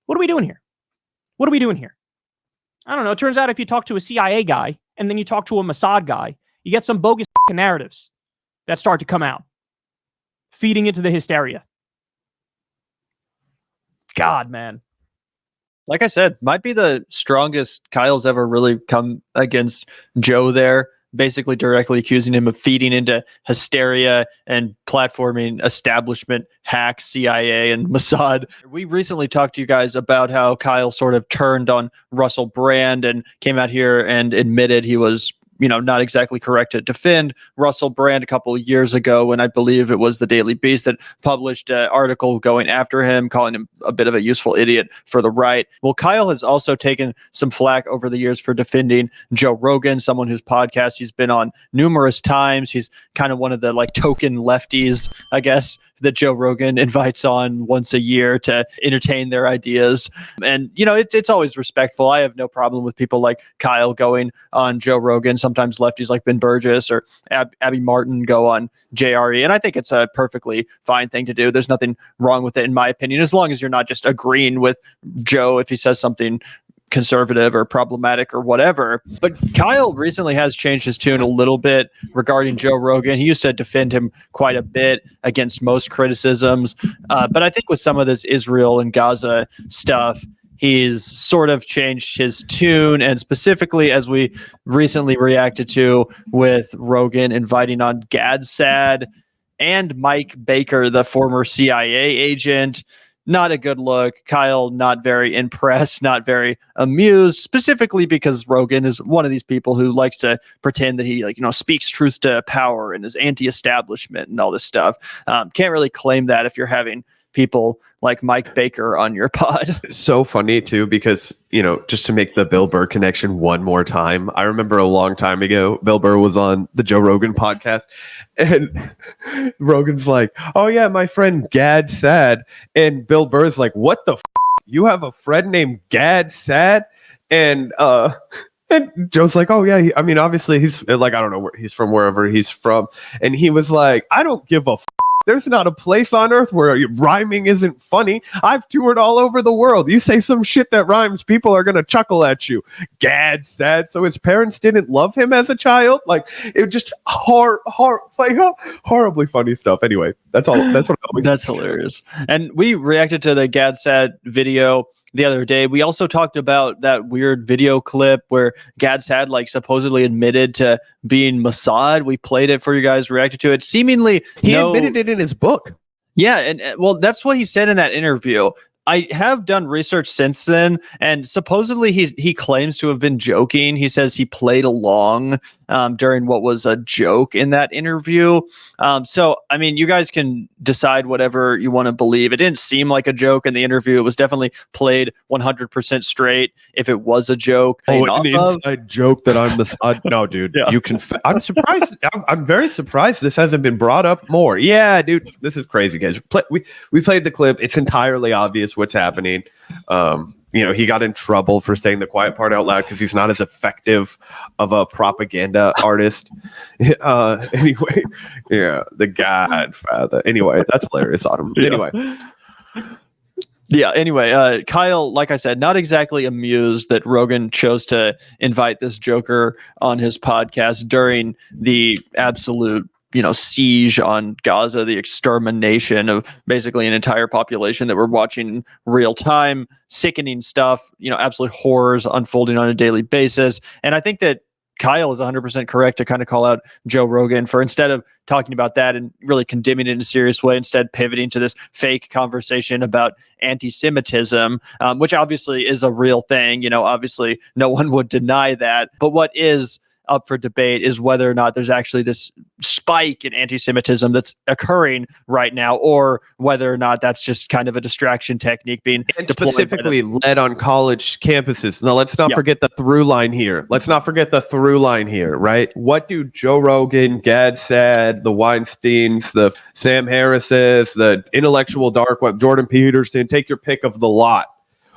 What are we doing here? What are we doing here? I don't know. It turns out if you talk to a CIA guy and then you talk to a Mossad guy, you get some bogus narratives that start to come out, feeding into the hysteria. God, man. Like I said, might be the strongest Kyle's ever really come against Joe there, basically directly accusing him of feeding into hysteria and platforming establishment hacks, CIA and Mossad. We recently talked to you guys about how Kyle sort of turned on Russell Brand and came out here and admitted he was, not exactly correct to defend Russell Brand a couple of years ago when I believe it was the Daily Beast that published an article going after him, calling him a bit of a useful idiot for the right. Well, Kyle has also taken some flack over the years for defending Joe Rogan, someone whose podcast he's been on numerous times. He's kind of one of the token lefties, I guess, that Joe Rogan invites on once a year to entertain their ideas. And, it's always respectful. I have no problem with people like Kyle going on Joe Rogan. Sometimes lefties like Ben Burgess or Abby Martin go on JRE. And I think it's a perfectly fine thing to do. There's nothing wrong with it, in my opinion, as long as you're not just agreeing with Joe if he says something conservative or problematic or whatever. But Kyle recently has changed his tune a little bit regarding Joe Rogan. He used to defend him quite a bit against most criticisms. But I think with some of this Israel and Gaza stuff, he's sort of changed his tune. And specifically, as we recently reacted to with Rogan inviting on Gad Saad and Mike Baker, the former CIA agent. Not a good look. Kyle, not very impressed, not very amused, specifically because Rogan is one of these people who likes to pretend that he speaks truth to power and is anti-establishment and all this stuff. Can't really claim that if you're having people like Mike Baker on your pod. So funny too, because, just to make the Bill Burr connection one more time, I remember a long time ago, Bill Burr was on the Joe Rogan podcast and Rogan's like, oh yeah, my friend Gad Saad. And Bill Burr's like, what the you have a friend named Gad Saad? And Joe's like, oh yeah, obviously he's like, I don't know where he's from, wherever he's from. And he was like, I don't give a there's not a place on earth where rhyming isn't funny. I've toured all over the world. You say some shit that rhymes, people are going to chuckle at you. Gad Saad. So his parents didn't love him as a child? It just horribly funny stuff. Anyway, that's all. That's what I always That's hilarious. And we reacted to the Gad Saad video the other day. We also talked about that weird video clip where Gad Saad supposedly admitted to being Mossad. We played it for you guys, reacted to it. Seemingly he admitted it in his book. Yeah, and that's what he said in that interview. I have done research since then, and supposedly he claims to have been joking. He says he played along during what was a joke in that interview. So, you guys can decide whatever you want to believe. It didn't seem like a joke in the interview. It was definitely played 100% straight. If it was a joke, inside joke that I'm the no, dude. Yeah. You can. I'm surprised. I'm very surprised this hasn't been brought up more. Yeah, dude, this is crazy, guys. We played the clip. It's entirely obvious what's happening. He got in trouble for saying the quiet part out loud because he's not as effective of a propaganda artist. Anyway, yeah, the Godfather. Anyway, that's hilarious on him. Anyway, Kyle, like I said, not exactly amused that Rogan chose to invite this joker on his podcast during the absolute siege on Gaza, the extermination of basically an entire population that we're watching in real time, sickening stuff, absolute horrors unfolding on a daily basis. And I think that Kyle is 100% correct to kind of call out Joe Rogan for, instead of talking about that and really condemning it in a serious way, instead pivoting to this fake conversation about anti-Semitism, which obviously is a real thing. Obviously no one would deny that. But what is up for debate is whether or not there's actually this spike in anti-Semitism that's occurring right now, or whether or not that's just kind of a distraction technique being deployed specifically led on college campuses. Now, let's not forget the through line here. Right? What do Joe Rogan, Gad Saad, the Weinsteins, the Sam Harrises, the intellectual dark web, Jordan Peterson, take your pick of the lot.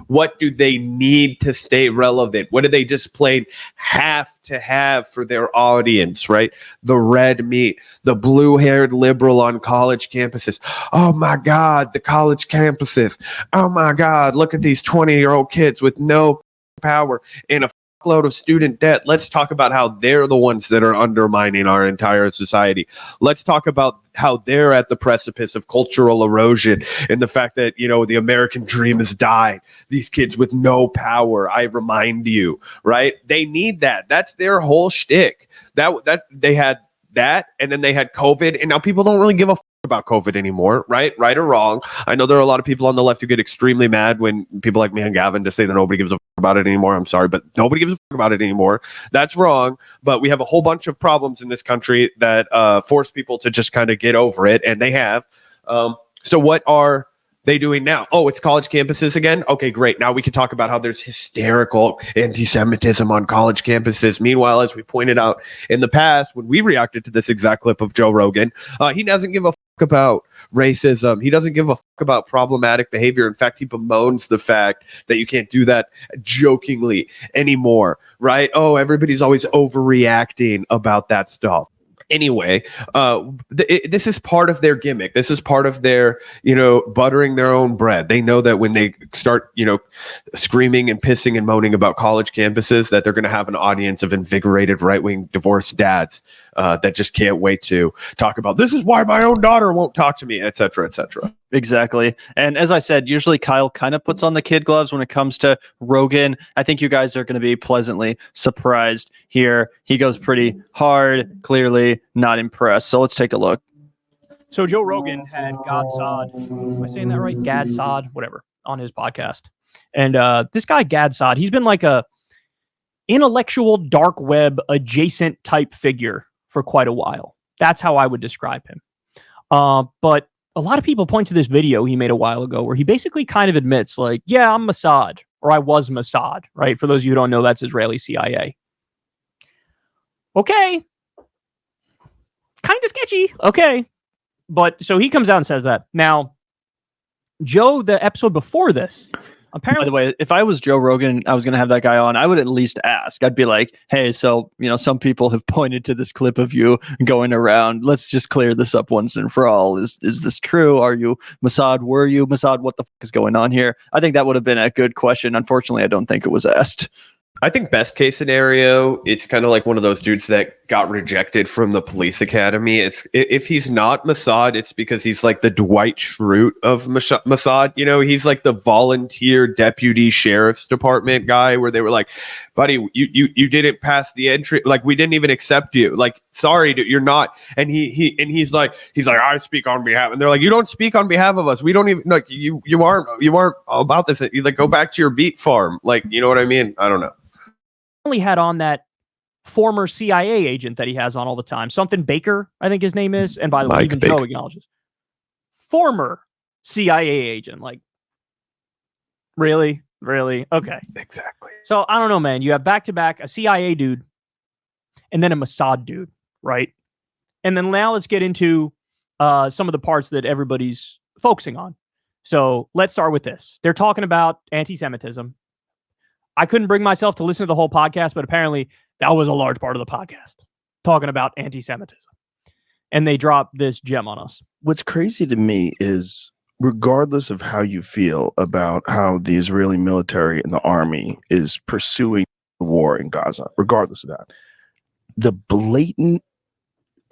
What do they need to stay relevant? What do they just plain have to have for their audience, right? The red meat, the blue-haired liberal on college campuses. Oh my God, the college campuses. Oh my God, look at these 20-year-old kids with no power and a load of student debt. Let's talk about how they're the ones that are undermining our entire society. Let's talk about how they're at the precipice of cultural erosion and the fact that, you know, the American dream has died. These kids with no power, I remind you, right? They need that. That's their whole shtick. That they had that, and then they had COVID, and now people don't really give a about COVID anymore, right or wrong. I know there are a lot of people on the left who get extremely mad when people like me and Gavin just say that nobody gives a about it anymore. I'm sorry, but nobody gives a about it anymore. That's wrong. But we have a whole bunch of problems in this country that force people to just kind of get over it, and they have. So what are they doing now? Oh, it's college campuses again? Okay, great. Now we can talk about how there's hysterical anti-Semitism on college campuses. Meanwhile, as we pointed out in the past, when we reacted to this exact clip of Joe Rogan, he doesn't give a about racism. He doesn't give a about problematic behavior. In fact, he bemoans the fact that you can't do that jokingly anymore, right? Oh, everybody's always overreacting about that stuff. Anyway, this is part of their gimmick. This is part of their, buttering their own bread. They know that when they start, screaming and pissing and moaning about college campuses, that they're going to have an audience of invigorated right-wing divorced dads that just can't wait to talk about, this is why my own daughter won't talk to me, et cetera, et cetera. Exactly. And as I said, usually Kyle kind of puts on the kid gloves when it comes to Rogan. I think you guys are going to be pleasantly surprised here. He goes pretty hard, clearly not impressed. So let's take a look. So Joe Rogan had Gad Saad, am I saying that right? Gad Saad, whatever, on his podcast. And this guy, Gad Saad, he's been like a intellectual dark web adjacent type figure for quite a while. That's how I would describe him. But a lot of people point to this video he made a while ago where he basically kind of admits, like, yeah, I'm Mossad, or I was Mossad, right? For those of you who don't know, that's Israeli CIA. Okay. Kind of sketchy. Okay. But so he comes out and says that. Now, Joe, the episode before this, apparently. By the way, if I was Joe Rogan, I was going to have that guy on, I would at least ask. I'd be like, hey, so, some people have pointed to this clip of you going around. Let's just clear this up once and for all. Is this true? Are you Mossad? Were you Mossad? What the fuck is going on here? I think that would have been a good question. Unfortunately, I don't think it was asked. I think best case scenario, it's kind of like one of those dudes that got rejected from the police academy. It's if he's not Mossad, it's because he's like the Dwight Schrute of Mossad. He's like the volunteer deputy sheriff's department guy where they were like, buddy, you didn't pass the entry. Like, we didn't even accept you. Like, sorry, dude, you're not. And he's like, I speak on behalf. And they're like, you don't speak on behalf of us. We don't even like you aren't about this. You like, go back to your beet farm. Like, you know what I mean? I don't know. Only had on that former CIA agent that he has on all the time. Something Baker, I think his name is. And by the way, even Baker. Joe acknowledges. Former CIA agent. Like, really? Really? Okay. Exactly. So, I don't know, man. You have back-to-back a CIA dude and then a Mossad dude, right? And then now let's get into some of the parts that everybody's focusing on. So, let's start with this. They're talking about anti-Semitism. I couldn't bring myself to listen to the whole podcast, but apparently that was a large part of the podcast, talking about anti-Semitism. And they dropped this gem on us. What's crazy to me is, regardless of how you feel about how the Israeli military and the army is pursuing the war in Gaza, regardless of that, the blatant,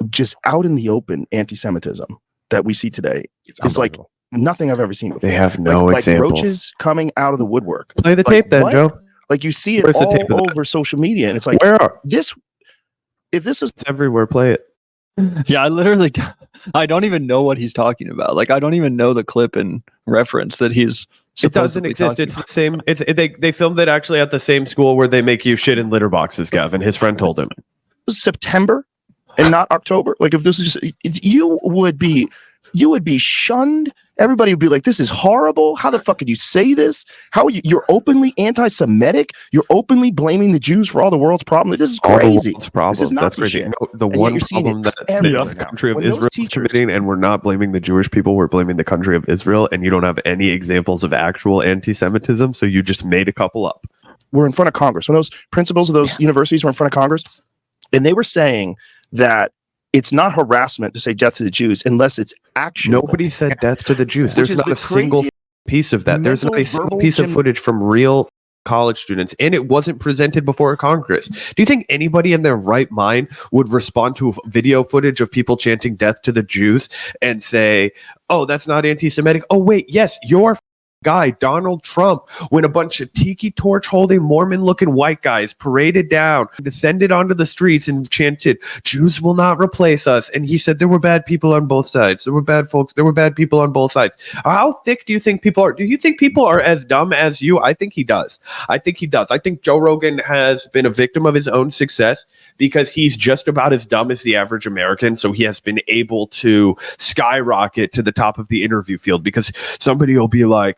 just out in the open anti-Semitism that we see today is like nothing I've ever seen before. They have no examples. Like roaches coming out of the woodwork. Play the Like, tape then, what? Joe. Like, you see it Where's the tape of all that? over social media, and it's like, Where are? if this is It's everywhere. Play it. Yeah, I don't even know what he's talking about. Like, I don't even know the clip and reference that he's It doesn't exist. It's the same. They filmed it actually at the same school where they make you shit in litter boxes, Gavin. His friend told him. September and not October, like if this is just, you would be shunned Everybody would be like, this is horrible. How the fuck could you say this? How are you? You're openly anti-Semitic. You're openly blaming the Jews for all the world's problems. This is All the crazy. world's problems. This is That's Nazi crazy. shit. No, the And yet one you're seeing problem it that everywhere this now. country of When those Israel is teachers- committing, and we're not blaming the Jewish people, we're blaming the country of Israel, and you don't have any examples of actual anti-Semitism, so you just made a couple up. We're in front of Congress. When those principals of those universities were in front of Congress, and they were saying that it's not harassment to say death to the Jews unless it's actionable. Nobody said death to the Jews. Which There's is not the a single craziest piece of that. There's not a mental, single verbal piece of gym- footage from real college students, and it wasn't presented before Congress. Do you think anybody in their right mind would respond to video footage of people chanting death to the Jews and say, oh, that's not anti-Semitic? Oh, wait, yes, your guy, Donald Trump, when a bunch of tiki torch holding Mormon looking white guys paraded down, descended onto the streets and chanted, Jews will not replace us. And he said there were bad people on both sides. There were bad folks. There were bad people on both sides. How thick do you think people are? Do you think people are as dumb as you? I think he does. I think he does. I think Joe Rogan has been a victim of his own success because he's just about as dumb as the average American. So he has been able to skyrocket to the top of the interview field because somebody will be like,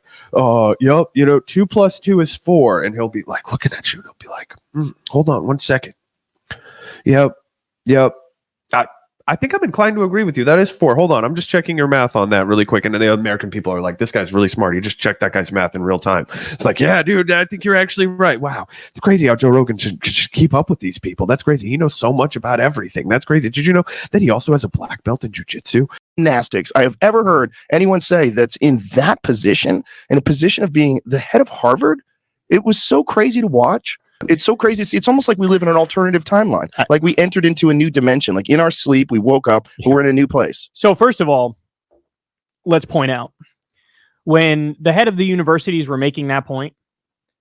yep, 2 + 2 is 4. And he'll be like looking at you and he'll be like, hold on 1 second. Yep. I think I'm inclined to agree with you. That is 4. Hold on. I'm just checking your math on that really quick. And then the American people are like, this guy's really smart. He just checked that guy's math in real time. It's like, yeah, dude, I think you're actually right. Wow. It's crazy how Joe Rogan should keep up with these people. That's crazy. He knows so much about everything. That's crazy. Did you know that he also has a black belt in jiu-jitsu? Gymnastics I have ever heard anyone say that's in that position, in a position of being the head of Harvard. It was so crazy to watch. It's so crazy to see. It's almost like we live in an alternative timeline. Like we entered into a new dimension. Like in our sleep, we woke up, but we're in a new place. So first of all, let's point out, when the head of the universities were making that point,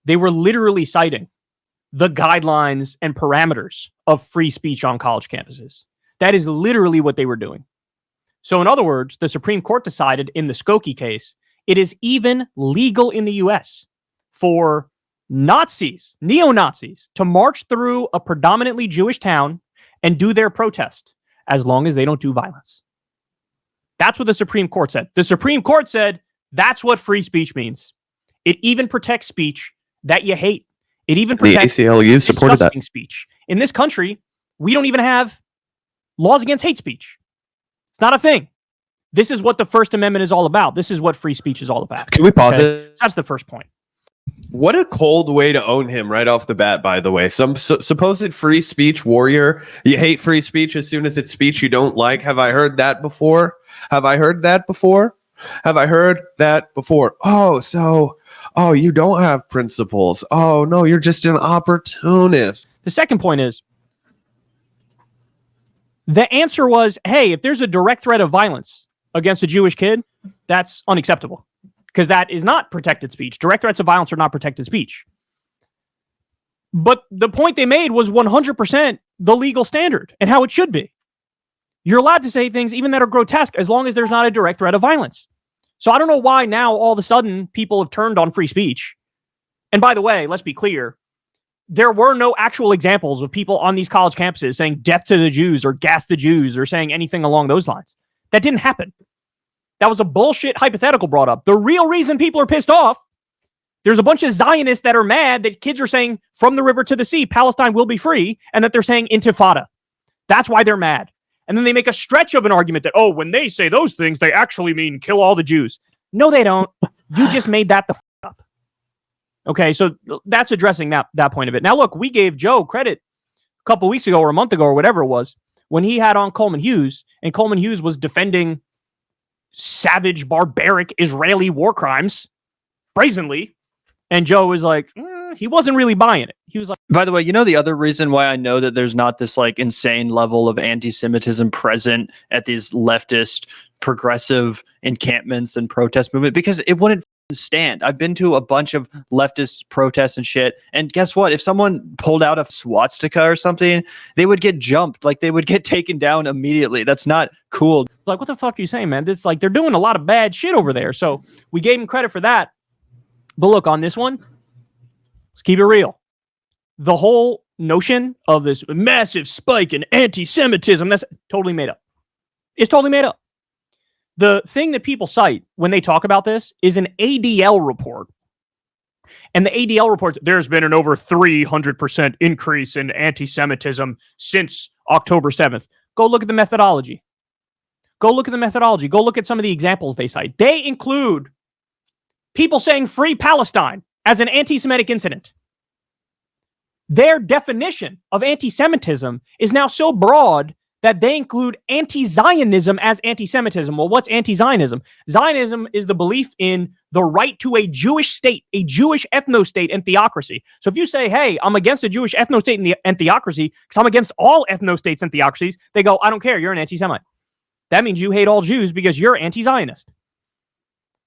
they were literally citing the guidelines and parameters of free speech on college campuses. That is literally what they were doing. So in other words, the Supreme Court decided in the Skokie case, it is even legal in the US for Nazis, neo-Nazis, to march through a predominantly Jewish town and do their protest as long as they don't do violence. That's what the Supreme Court said. The Supreme Court said that's what free speech means. It even protects speech that you hate. It even protects the ACLU supported that. disgusting speech. In this country, we don't even have laws against hate speech. It's not a thing. This is what the First Amendment is all about. This is what free speech is all about. Can we pause it? That's the first point. What a cold way to own him right off the bat, by the way. Some supposed free speech warrior. You hate free speech as soon as it's speech you don't like. Have I heard that before? Oh, you don't have principles. Oh, no, you're just an opportunist. The second point is, the answer was, hey, if there's a direct threat of violence against a Jewish kid, that's unacceptable. Because that is not protected speech. Direct threats of violence are not protected speech. But the point they made was 100% the legal standard and how it should be. You're allowed to say things even that are grotesque as long as there's not a direct threat of violence. So I don't know why now all of a sudden people have turned on free speech. And by the way, let's be clear, there were no actual examples of people on these college campuses saying death to the Jews or gas the Jews or saying anything along those lines. That didn't happen. That was a bullshit hypothetical brought up. The real reason people are pissed off, there's a bunch of Zionists that are mad that kids are saying from the river to the sea, Palestine will be free, and that they're saying intifada. That's why they're mad. And then they make a stretch of an argument that, oh, when they say those things, they actually mean kill all the Jews. No, they don't. You just made that the up. Okay, so that's addressing that point of it. Now, look, we gave Joe credit a couple weeks ago or a month ago or whatever it was when he had on Coleman Hughes, and Coleman Hughes was defending savage, barbaric Israeli war crimes brazenly. And Joe was like, he wasn't really buying it. He was like, By the way, the other reason why I know that there's not this like insane level of anti-Semitism present at these leftist progressive encampments and protest movement, because it wouldn't stand. I've been to a bunch of leftist protests and shit, and guess what? If someone pulled out a swastika or something, they would get jumped. Like they would get taken down immediately. That's not cool. what the fuck are you saying, man? It's like they're doing a lot of bad shit over there. So we gave him credit for that. But look, on this one, let's keep it real. The whole notion of this massive spike in anti-Semitism, that's totally made up. It's totally made up. The thing that people cite when they talk about this is an ADL report. And the ADL report, there's been an over 300% increase in anti-Semitism since October 7th. Go look at the methodology. Go look at some of the examples they cite. They include people saying free Palestine as an anti-Semitic incident. Their definition of anti-Semitism is now so broad that they include anti-Zionism as anti-Semitism. Well, what's anti-Zionism? Zionism is the belief in the right to a Jewish state, a Jewish ethno-state and theocracy. So if you say, hey, I'm against a Jewish ethno-state and theocracy because I'm against all ethno-states and theocracies, they go, I don't care, you're an anti-Semite. That means you hate all Jews because you're anti-Zionist.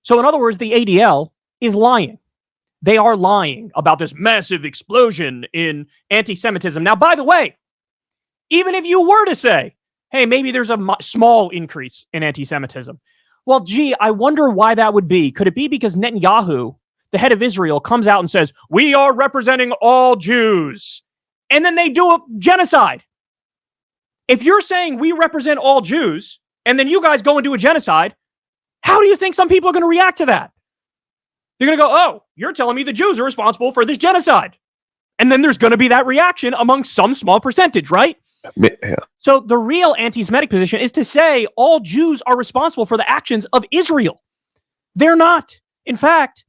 So in other words, the ADL is lying. They are lying about this massive explosion in anti-Semitism. Now, by the way, even if you were to say, hey, maybe there's a small increase in anti-Semitism. Well, gee, I wonder why that would be. Could it be because Netanyahu, the head of Israel, comes out and says, we are representing all Jews, and then they do a genocide? If you're saying we represent all Jews, and then you guys go and do a genocide, how do you think some people are going to react to that? They're going to go, oh, you're telling me the Jews are responsible for this genocide. And then there's going to be that reaction among some small percentage, right? Yeah. So the real anti-Semitic position is to say all Jews are responsible for the actions of Israel. They're not. In fact,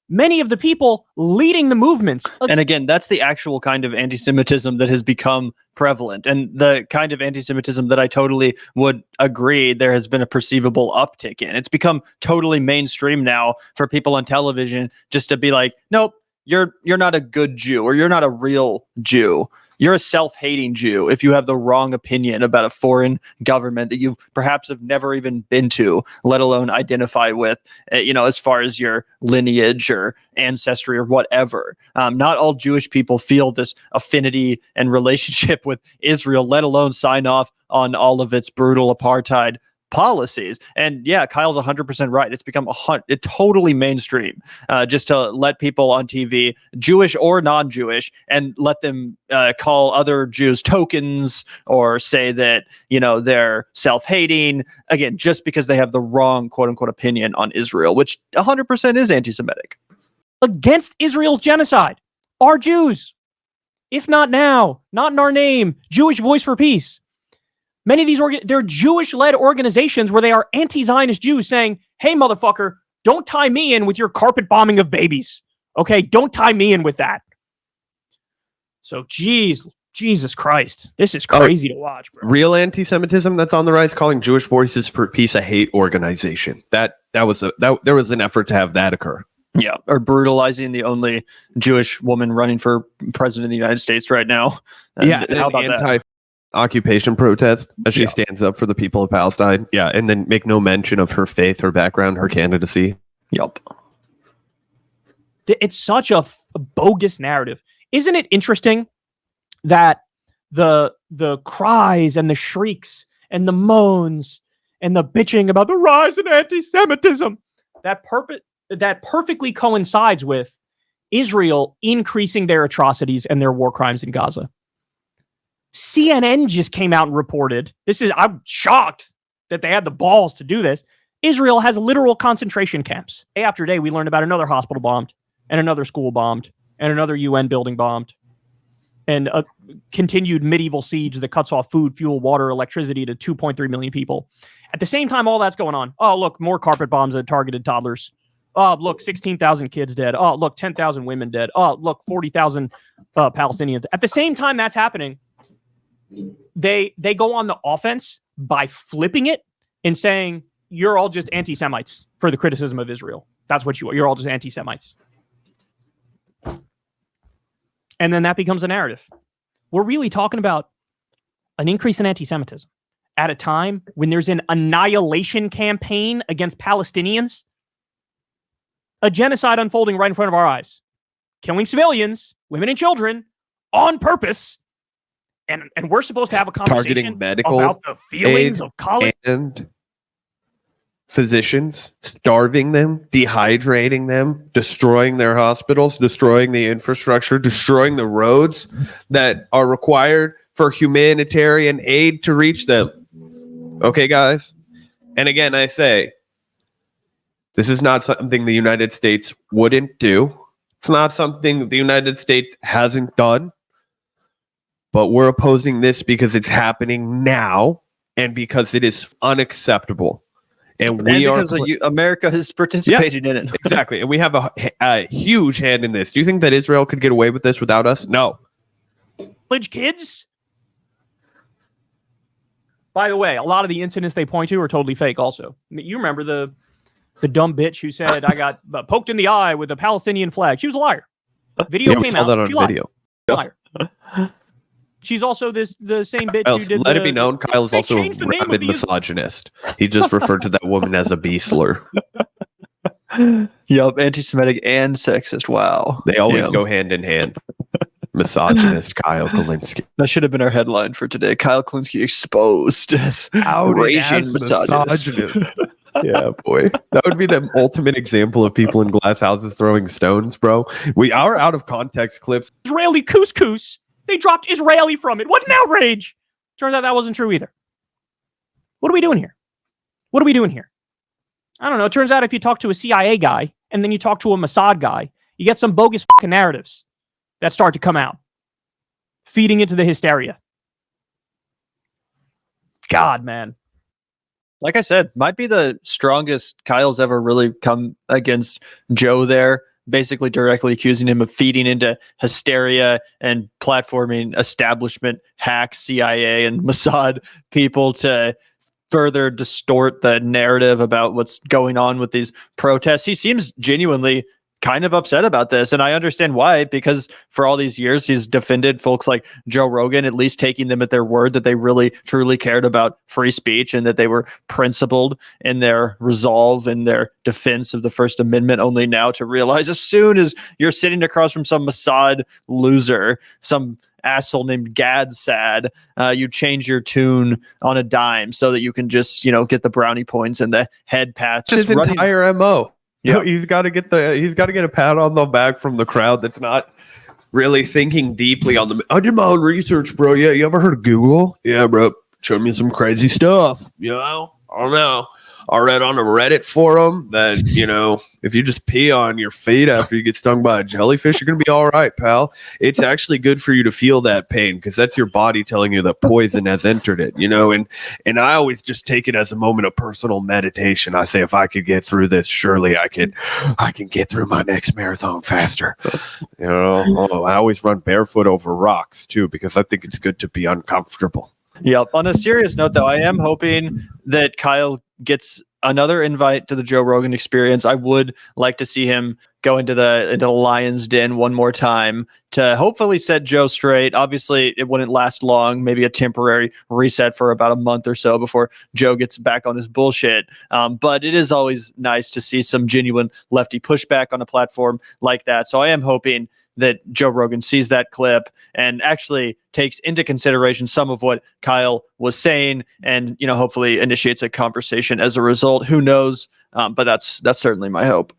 many of the people leading the movements. And again, that's the actual kind of anti-Semitism that has become prevalent, and the kind of anti-Semitism that I totally would agree there has been a perceivable uptick in. It's become totally mainstream now for people on television just to be like, nope, you're not a good Jew, or you're not a real Jew. You're a self-hating Jew if you have the wrong opinion about a foreign government that you perhaps have never even been to, let alone identify with, as far as your lineage or ancestry or whatever. Not all Jewish people feel this affinity and relationship with Israel, let alone sign off on all of its brutal apartheid policies. And yeah, Kyle's 100% right. It's become totally mainstream, just to let people on TV, Jewish or non-Jewish, and let them call other Jews tokens, or say that, they're self-hating, again, just because they have the wrong quote unquote opinion on Israel, which 100% is anti-Semitic. Against Israel's genocide are Jews. If not now, not in our name, Jewish Voice for Peace. Many of these they're Jewish-led organizations where they are anti-Zionist Jews saying, hey, motherfucker, don't tie me in with your carpet bombing of babies. Okay, don't tie me in with that. So, Jesus Christ, this is crazy to watch, bro. Real anti-Semitism that's on the rise, calling Jewish Voices for Peace a hate organization. There was an effort to have that occur. Yeah, or brutalizing the only Jewish woman running for president of the United States right now. Yeah, how about that? Occupation protest as she stands up for the people of Palestine. Yeah, and then make no mention of her faith, her background, her candidacy. Yep. It's such a bogus narrative. Isn't it interesting that the cries and the shrieks and the moans and the bitching about the rise in anti-Semitism that perfectly coincides with Israel increasing their atrocities and their war crimes in Gaza? CNN just came out and reported, I'm shocked that they had the balls to do this. Israel has literal concentration camps. Day after day, we learned about another hospital bombed, and another school bombed, and another UN building bombed, and a continued medieval siege that cuts off food, fuel, water, electricity to 2.3 million people. At the same time, all that's going on. Oh, look, more carpet bombs that targeted toddlers. Oh, look, 16,000 kids dead. Oh, look, 10,000 women dead. Oh, look, 40,000 Palestinians. At the same time that's happening, they go on the offense by flipping it and saying, you're all just anti-Semites for the criticism of Israel. That's what you are. You're all just anti-Semites. And then that becomes a narrative. We're really talking about an increase in anti-Semitism at a time when there's an annihilation campaign against Palestinians, a genocide unfolding right in front of our eyes, killing civilians, women and children on purpose. And we're supposed to have a conversation targeting medical about the feelings of college and physicians, starving them, dehydrating them, destroying their hospitals, destroying the infrastructure, destroying the roads that are required for humanitarian aid to reach them. Okay, guys, And again, I say, this is not something the United States wouldn't do. It's not something the United States hasn't done. But we're opposing this because it's happening now and because it is unacceptable. And we are because America has participated in it. exactly. And we have a huge hand in this. Do you think that Israel could get away with this without us? No. Kids. By the way, a lot of the incidents they point to are totally fake. Also, you remember the dumb bitch who said I got poked in the eye with a Palestinian flag. She was a liar. Video came out. That on she video. Liar. She's also the same bitch Kyle's, who did. Let it be known, Kyle's also a the name rabid misogynist. He just referred to that woman as a B slur. Yup, anti-Semitic and sexist. Wow, they always go hand in hand. Misogynist Kyle Kulinski. That should have been our headline for today. Kyle Kulinski exposed as raging misogynist. Yeah, boy. That would be the ultimate example of people in glass houses throwing stones, bro. We are out of context clips. Israeli couscous. They dropped Israeli from it. What an outrage. Turns out that wasn't true either. What are we doing here? What are we doing here? I don't know. It turns out if you talk to a CIA guy and then you talk to a Mossad guy, you get some bogus narratives that start to come out, feeding into the hysteria. God, man. Like I said, might be the strongest Kyle's ever really come against Joe there, basically directly accusing him of feeding into hysteria and platforming establishment hack CIA and Mossad people to further distort the narrative about what's going on with these protests. He seems genuinely kind of upset about this, and I understand why, because for all these years he's defended folks like Joe Rogan, at least taking them at their word that they really truly cared about free speech and that they were principled in their resolve and their defense of the First Amendment, only now to realize as soon as you're sitting across from some Mossad loser, some asshole named Gad Saad, you change your tune on a dime so that you can just, get the brownie points and the head pats. His entire MO. Yeah, he's got to get a pat on the back from the crowd that's not really thinking deeply on the. I did my own research, bro. Yeah, you ever heard of Google? Yeah, bro. Showed me some crazy stuff. I don't know. I read on a Reddit forum that if you just pee on your feet after you get stung by a jellyfish, you're gonna be all right, pal. It's actually good for you to feel that pain because that's your body telling you that poison has entered it. And I always just take it as a moment of personal meditation. I say, if I could get through this, surely I can get through my next marathon faster. I always run barefoot over rocks too because I think it's good to be uncomfortable. Yep. On a serious note, though, I am hoping that Kyle gets another invite to the Joe Rogan Experience. I would like to see him go into the lion's den one more time to hopefully set Joe straight. Obviously, it wouldn't last long, maybe a temporary reset for about a month or so before Joe gets back on his bullshit. But it is always nice to see some genuine lefty pushback on a platform like that. So I am hoping that Joe Rogan sees that clip and actually takes into consideration some of what Kyle was saying and, hopefully initiates a conversation as a result. Who knows? But that's certainly my hope.